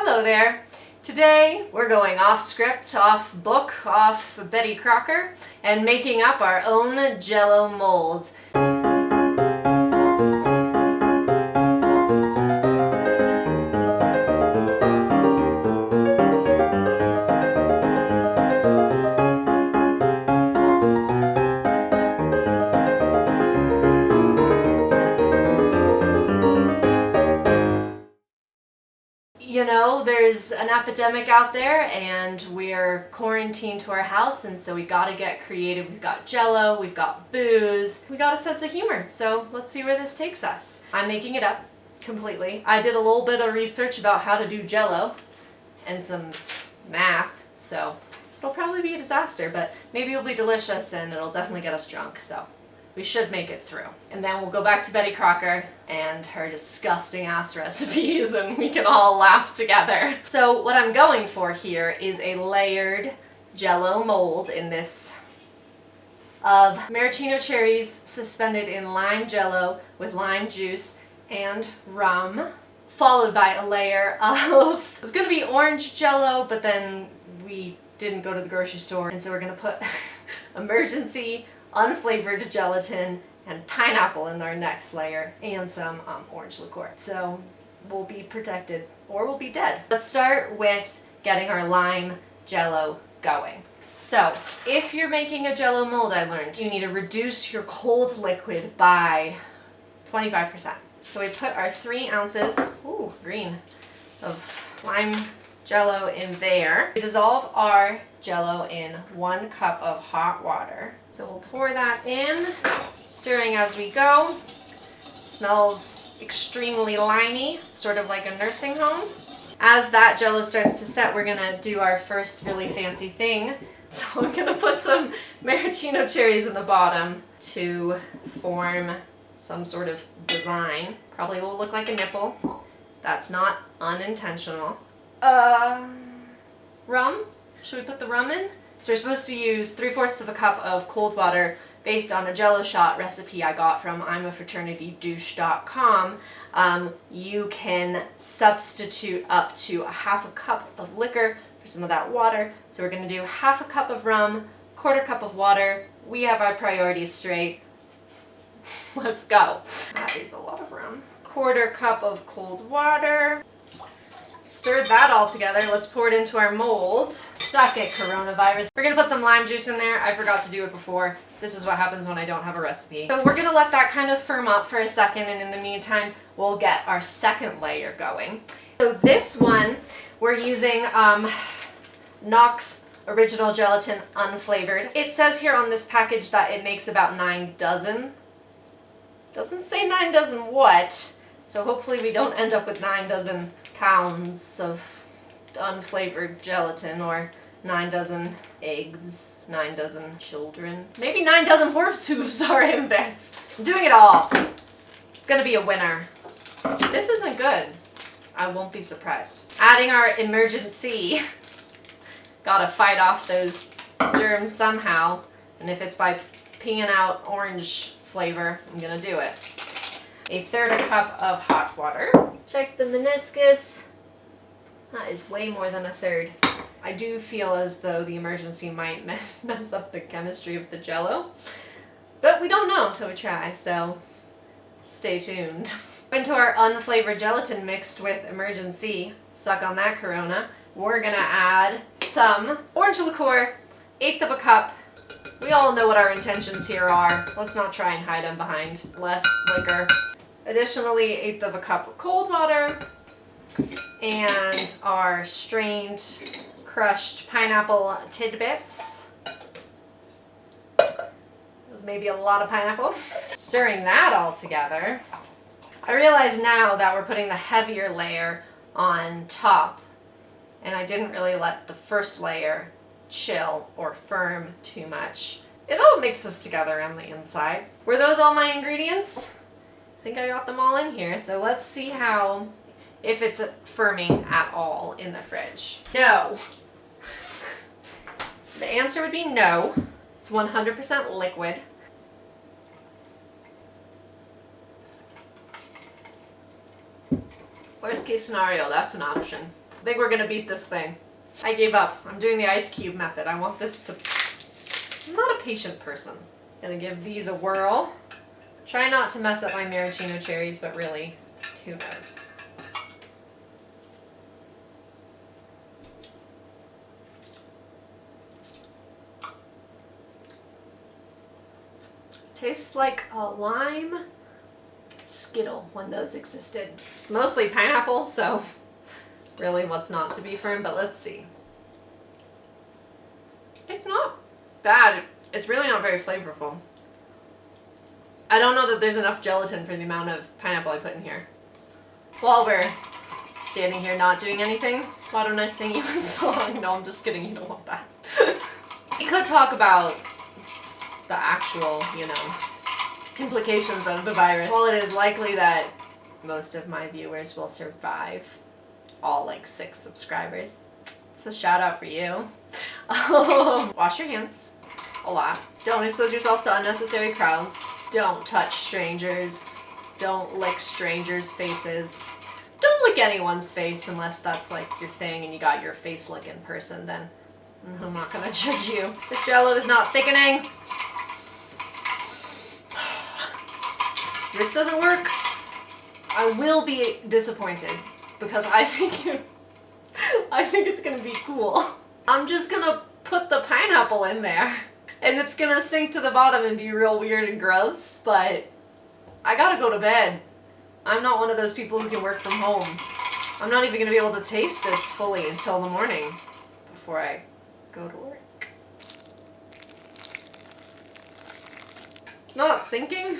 Hello there. Today we're going off script, off book, off Betty Crocker, and making up our own Jello molds. You know, there's an epidemic out there and we're quarantined to our house, and so we gotta get creative. We've got Jello, we've got booze, we got a sense of humor, so let's see where this takes us. I'm making it up completely. I did a little bit of research about how to do Jello and some math, so it'll probably be a disaster, but maybe it'll be delicious and it'll definitely get us drunk, so we should make it through. And then we'll go back to Betty Crocker and her disgusting ass recipes and we can all laugh together. So what I'm going for here is a layered Jello mold in this of maraschino cherries suspended in lime Jello with lime juice and rum, followed by a layer of, it's gonna be orange Jello, but then we didn't go to the grocery store, and so we're gonna put emergency unflavored gelatin and pineapple in our next layer, and some orange liqueur. So we'll be protected or we'll be dead. Let's start with getting our lime Jello going. So if you're making a Jello mold, I learned you need to reduce your cold liquid by 25%. So we put our 3 ounces, ooh, green, of lime Jello in there. We dissolve our Jello in 1 cup of hot water. So we'll pour that in, stirring as we go. Smells extremely limey, sort of like a nursing home. As that Jello starts to set, we're gonna do our first really fancy thing. So I'm gonna put some maraschino cherries in the bottom to form some sort of design. Probably will look like a nipple. That's not unintentional. Rum? Should we put the rum in? So we're supposed to use 3/4 of a cup of cold water based on a Jello shot recipe I got from imafraternitydouche.com. You can substitute up to 1/2 cup of liquor for some of that water. So we're gonna do 1/2 cup of rum, 1/4 cup of water. We have our priorities straight. Let's go. That is a lot of rum. 1/4 cup of cold water. Stirred that all together. Let's pour it into our mold. Suck it, coronavirus. We're gonna put some lime juice in there. I forgot to do it before. This is what happens when I don't have a recipe. So we're gonna let that kind of firm up for a second, and in the meantime, we'll get our second layer going. So this one, we're using Knox Original Gelatin Unflavored. It says here on this package that it makes about 9 dozen. Doesn't say 9 dozen what, so hopefully we don't end up with 9 dozen pounds of unflavored gelatin, or 9 dozen eggs, 9 dozen children. Maybe 9 dozen horse hooves are in this. I'm doing it all. Gonna be a winner. If this isn't good, I won't be surprised. Adding our emergency. Gotta fight off those germs somehow, and if it's by peeing out orange flavor, I'm gonna do it. 1/3 cup of hot water. Check the meniscus. That is way more than 1/3. I do feel as though the emergency might mess up the chemistry of the Jello, but we don't know until we try, so stay tuned. Into our unflavored gelatin mixed with emergency, suck on that Corona, we're gonna add some orange liqueur, 1/8 cup. We all know what our intentions here are. Let's not try and hide them behind less liquor. Additionally, 1/8 cup of cold water, and our strained, crushed pineapple tidbits. There's maybe a lot of pineapple. Stirring that all together. I realize now that we're putting the heavier layer on top, and I didn't really let the first layer chill or firm too much. It all mixes together on the inside. Were those all my ingredients? I think I got them all in here, so let's see if it's firming at all in the fridge. No. The answer would be no. It's 100% liquid. Worst case scenario, that's an option. I think we're gonna beat this thing. I gave up. I'm doing the ice cube method. I want this to... I'm not a patient person. Gonna give these a whirl. Try not to mess up my maraschino cherries, but really, who knows? Tastes like a lime Skittle when those existed. It's mostly pineapple, so really what's not to be firm, but let's see. It's not bad. It's really not very flavorful. I don't know that there's enough gelatin for the amount of pineapple I put in here. While we're standing here not doing anything, why don't I sing you a song? No, I'm just kidding, you don't want that. We could talk about the actual, you know, implications of the virus. While it is likely that most of my viewers will survive, all like 6 subscribers, it's a shout out for you. Wash your hands a lot. Don't expose yourself to unnecessary crowds. Don't touch strangers. Don't lick strangers' faces. Don't lick anyone's face unless that's like your thing and you got your face licking person, then I'm not gonna judge you. This Jello is not thickening. This doesn't work. I will be disappointed because I think it's gonna be cool. I'm just gonna put the pineapple in there and it's gonna sink to the bottom and be real weird and gross, but I gotta go to bed. I'm not one of those people who can work from home. I'm not even gonna be able to taste this fully until the morning before I go to work. It's not sinking.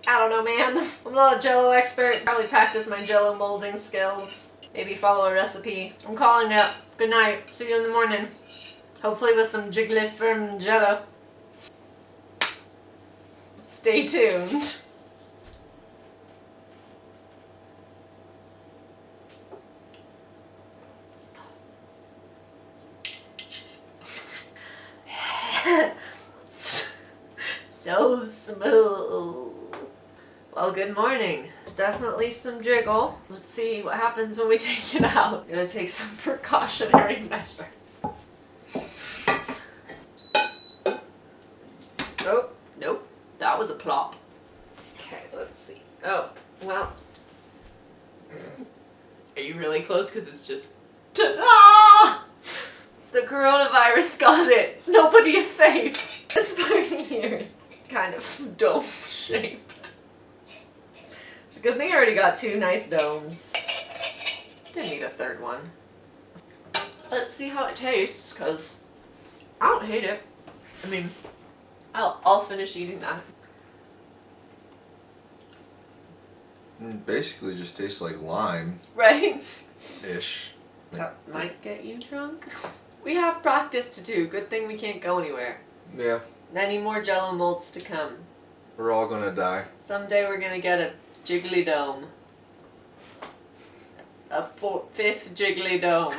I don't know, man. I'm not a Jello expert. Probably practice my Jello molding skills. Maybe follow a recipe. I'm calling it. Good night. See you in the morning. Hopefully with some jiggly firm Jello. Stay tuned. So smooth. Well, good morning. There's definitely some jiggle. Let's see what happens when we take it out. I'm gonna take some precautionary measures. Oh, nope. That was a plop. Okay, let's see. Oh, well. Are you really close? Because it's just... Ta-da! The coronavirus got it. Nobody is safe. This part here is kind of dome-shaped. It's a good thing I already got 2 nice domes. Didn't need a 3rd one. Let's see how it tastes, because I don't hate it. I mean, I'll finish eating that. Basically just tastes like lime. Right? Ish. That might get you drunk. We have practice to do. Good thing we can't go anywhere. Yeah. Many more Jello molds to come. We're all gonna die. Someday we're gonna get a jiggly dome. A 5th jiggly dome.